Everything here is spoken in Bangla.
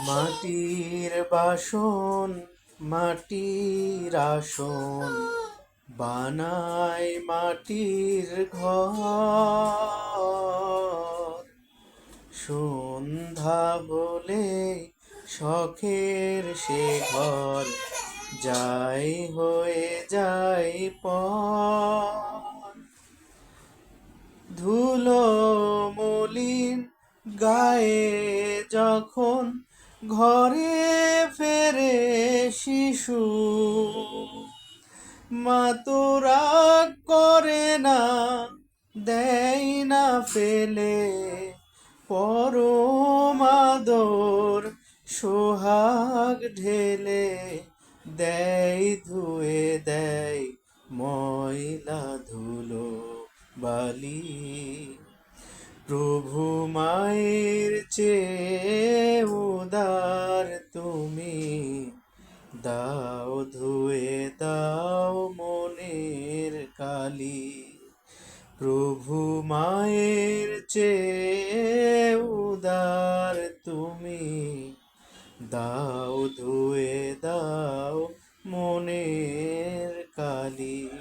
মাটির বাসন মাটির আসন বানায় মাটির ঘর। সন্ধ্যা হলে শখের সে ঘর যাই হয়ে যায় পর। ধুলো মলিন গায়ে যখন ঘরে ফেরে শিশু, মা তো রাগ করে না, দেয় না ফেলে, পরম আদর সোহাগ ঢেলে দেয়, ধুয়ে দেয় ময়লা ধুলো বালি। প্রভু মায়ের চেয়ে উদার তুমি, দাও ধুয়ে দাও মনের কালি। প্রভু মায়ের চেয়ে উদার তুমি, দাও ধুয়ে দাও মনের কালি।